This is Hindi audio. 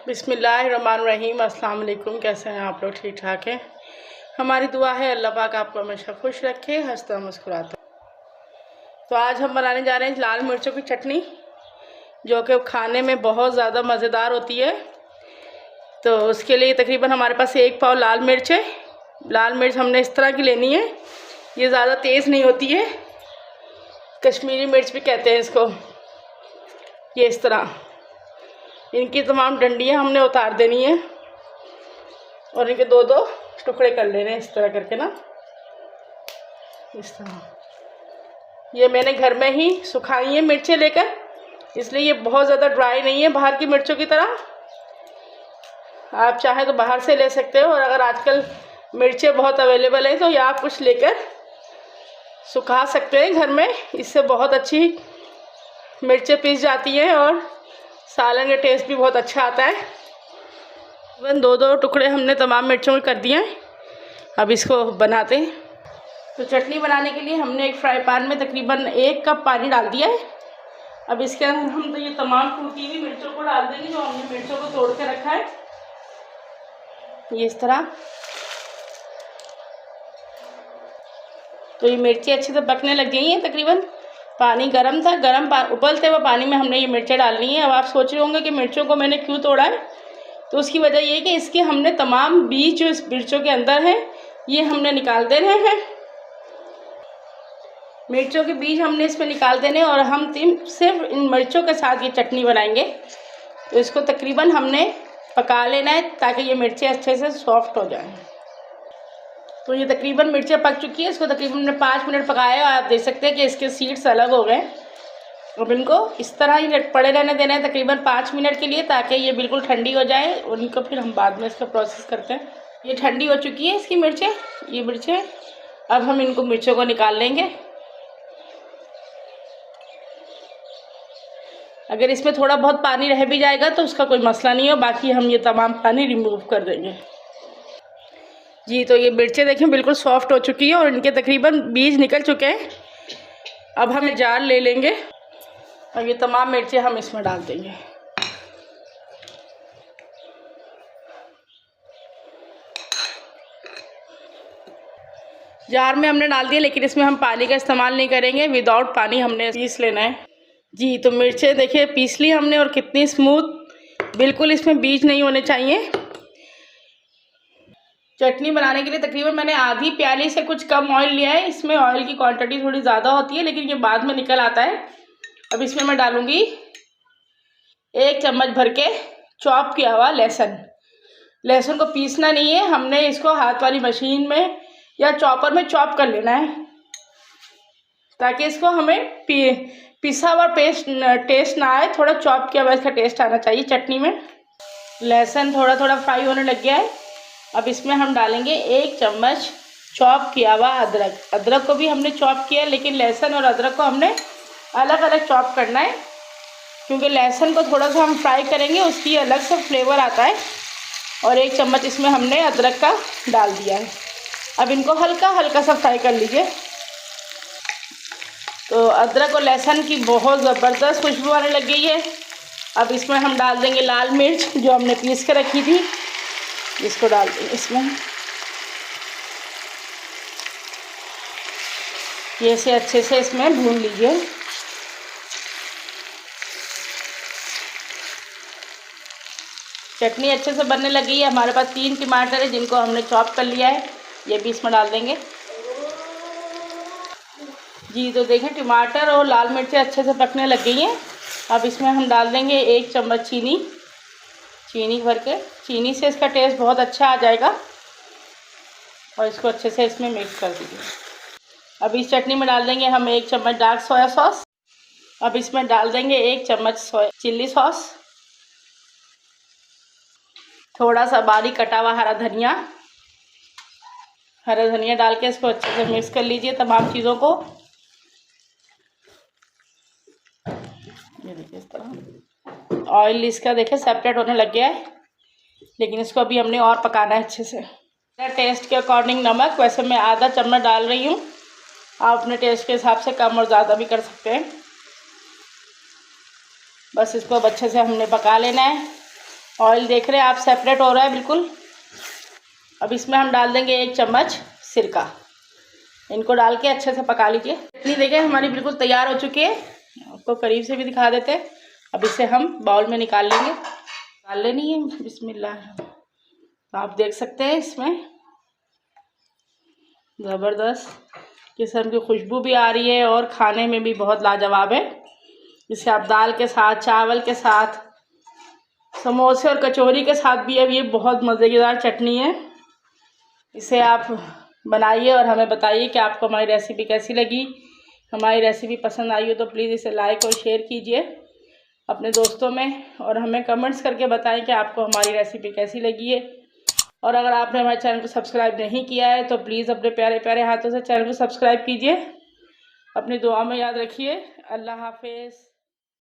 बिस्मिल्लाहिर्रहमानिर्रहीम। अस्सलाम वालेकुम। कैसे हैं आप लोग? ठीक ठाक हैं। हमारी दुआ है अल्लाह पाक आपको हमेशा खुश रखे, हंसता मुस्कुराता। तो आज हम बनाने जा रहे हैं लाल मिर्चों की चटनी, जो कि खाने में बहुत ज़्यादा मज़ेदार होती है। तो उसके लिए तकरीबन हमारे पास 1 पाव लाल मिर्च है। लाल मिर्च हमने इस तरह की लेनी है, ये ज़्यादा तेज़ नहीं होती है, कश्मीरी मिर्च भी कहते हैं इसको। ये इस तरह इनकी तमाम डंडियाँ हमने उतार देनी है और इनके 2-2 टुकड़े कर लेने हैं इस तरह करके ना, इस तरह। ये मैंने घर में ही सुखाई है मिर्चें लेकर, इसलिए ये बहुत ज़्यादा ड्राई नहीं है बाहर की मिर्चों की तरह। आप चाहें तो बाहर से ले सकते हो, और अगर आजकल मिर्चें बहुत अवेलेबल है तो ये आप कुछ लेकर सुखा सकते हैं घर में। इससे बहुत अच्छी मिर्चें पिस जाती हैं और सालन का टेस्ट भी बहुत अच्छा आता है। तकरीबन 2-2 टुकड़े हमने तमाम मिर्चों के कर दिए हैं। अब इसको बनाते हैं। तो चटनी बनाने के लिए हमने एक फ्राई पैन में तकरीबन 1 कप पानी डाल दिया है। अब इसके अंदर हम तो ये तमाम टूटी हुई मिर्चों को डाल देंगे, जो हमने मिर्चों को तोड़ के रखा है। ये इस तरह। तो ये मिर्ची अच्छे से पकने लग गई हैं। तकरीबन पानी गर्म था, उबलते हुए पानी में हमने ये मिर्चें डालनी है। अब आप सोच रहे होंगे कि मिर्चों को मैंने क्यों तोड़ा है, तो उसकी वजह ये है कि इसके हमने तमाम बीज जो इस मिर्चों के अंदर हैं ये हमने निकाल देने हैं। मिर्चों के बीज हमने इसमें निकाल देने, और हम सिर्फ इन मिर्चों के साथ ये चटनी बनाएंगे। तो इसको तकरीबन हमने पका लेना है ताकि ये मिर्चें अच्छे से सॉफ्ट हो जाएं। तो ये तकरीबन मिर्चें पक चुकी है। इसको तकरीबन हमने 5 मिनट पकाया, और आप देख सकते हैं कि इसके सीड्स अलग हो गए। अब इनको इस तरह ही पड़े रहने देना है तकरीबन 5 मिनट के लिए, ताकि ये बिल्कुल ठंडी हो जाए, और इनको फिर हम बाद में इसका प्रोसेस करते हैं। ये ठंडी हो चुकी है इसकी मिर्चें, ये मिर्चें। अब हम इनको मिर्चों को निकाल लेंगे। अगर इसमें थोड़ा बहुत पानी रह भी जाएगा तो उसका कोई मसला नहीं हो, बाकी हम ये तमाम पानी रिमूव कर देंगे। जी, तो ये मिर्चें देखें बिल्कुल सॉफ्ट हो चुकी है और इनके तकरीबन बीज निकल चुके हैं। अब हम जार ले लेंगे और ये तमाम मिर्चें हम इसमें डाल देंगे। जार में हमने डाल दिए, लेकिन इसमें हम पानी का इस्तेमाल नहीं करेंगे, विदाउट पानी हमने पीस लेना है। जी, तो मिर्चें देखिए पीस ली हमने, और कितनी स्मूथ, बिल्कुल इसमें बीज नहीं होने चाहिए। चटनी बनाने के लिए तकरीबन मैंने आधी प्याली से कुछ कम ऑयल लिया है। इसमें ऑयल की क्वांटिटी थोड़ी ज़्यादा होती है, लेकिन ये बाद में निकल आता है। अब इसमें मैं डालूँगी 1 चम्मच भर के चॉप किया हुआ लहसुन। लहसुन को पीसना नहीं है, हमने इसको हाथ वाली मशीन में या चॉपर में चॉप कर लेना है, ताकि इसको हमें पिसा हुआ टेस्ट ना आए, थोड़ा चॉप किया हुआ इसका टेस्ट आना चाहिए चटनी में। लहसुन थोड़ा थोड़ा फ्राई होने लग गया है। अब इसमें हम डालेंगे 1 चम्मच चॉप किया हुआ अदरक। अदरक को भी हमने चॉप किया है, लेकिन लहसुन और अदरक को हमने अलग अलग चॉप करना है, क्योंकि लहसुन को थोड़ा सा हम फ्राई करेंगे, उसकी अलग से फ्लेवर आता है। और 1 चम्मच इसमें हमने अदरक का डाल दिया है। अब इनको हल्का हल्का सा फ्राई कर लीजिए। तो अदरक और लहसुन की बहुत ज़बरदस्त खुशबू आने लग गई है। अब इसमें हम डाल देंगे लाल मिर्च जो हमने पीस के रखी थी, इसको डाल देंगे इसमें। ये से अच्छे से इसमें भून लीजिए। चटनी अच्छे से बनने लगी है। हमारे पास 3 टमाटर है जिनको हमने चॉप कर लिया है, ये भी इसमें डाल देंगे। जी, तो देखें टमाटर और लाल मिर्चें अच्छे से पकने लग गई हैं। अब इसमें हम डाल देंगे 1 चम्मच चीनी भर के। चीनी से इसका टेस्ट बहुत अच्छा आ जाएगा, और इसको अच्छे से इसमें मिक्स कर दीजिए। अब इस चटनी में डाल देंगे हम 1 चम्मच डार्क सोया सॉस। अब इसमें डाल देंगे 1 चम्मच चिल्ली सॉस, थोड़ा सा बारीक कटा हुआ हरा धनिया डाल के इसको अच्छे से मिक्स कर लीजिए तमाम चीज़ों को। ये देखिए इस तरह ऑयल इसका देखें सेपरेट होने लग गया है, लेकिन इसको अभी हमने और पकाना है अच्छे से। टेस्ट के अकॉर्डिंग नमक, वैसे मैं आधा चम्मच डाल रही हूँ, आप अपने टेस्ट के हिसाब से कम और ज़्यादा भी कर सकते हैं। बस इसको अब अच्छे से हमने पका लेना है। ऑयल देख रहे हैं आप सेपरेट हो रहा है बिल्कुल। अब इसमें हम डाल देंगे 1 चम्मच सिरका। इनको डाल के अच्छे से पका लीजिए। चटनी देखिए हमारी बिल्कुल तैयार हो चुकी है। आपको करीब से भी दिखा देते हैं। अब इसे हम बाउल में निकाल लेंगे। निकाल लेनी है बिस्मिल्लाह। तो आप देख सकते हैं इसमें ज़बरदस्त किस्म की खुशबू भी आ रही है और खाने में भी बहुत लाजवाब है। इसे आप दाल के साथ, चावल के साथ, समोसे और कचौरी के साथ भी अब ये बहुत मज़ेदार चटनी है। इसे आप बनाइए और हमें बताइए कि आपको हमारी रेसिपी कैसी लगी। हमारी रेसिपी पसंद आई हो तो प्लीज़ इसे लाइक और शेयर कीजिए अपने दोस्तों में, और हमें कमेंट्स करके बताएं कि आपको हमारी रेसिपी कैसी लगी है। और अगर आपने हमारे चैनल को सब्सक्राइब नहीं किया है तो प्लीज़ अपने प्यारे प्यारे हाथों से चैनल को सब्सक्राइब कीजिए। अपनी दुआ में याद रखिए। अल्लाह हाफिज़।